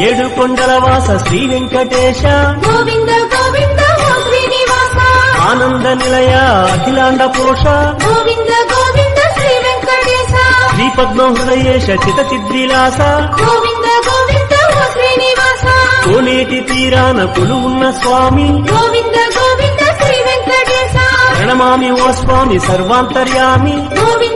ఏడు కొండల వాస శ్రీ వెంకటేశ గోవింద గోవింద ఓ శ్రీనివాస ఆనంద నిలయ అఖిలాండ పోష గోవింద గోవింద శ్రీ వెంకటేశ శ్రీ పద్మ హృదయేశ చిత చిద్విలాస గోవింద గోవింద ఓ శ్రీనివాస కోనేటి తీరాన కొలువున్న స్వామి గోవింద గోవింద శ్రీ వెంకటేశ ప్రణమామి ఓ స్వామి సర్వాంతర్యామి గోవింద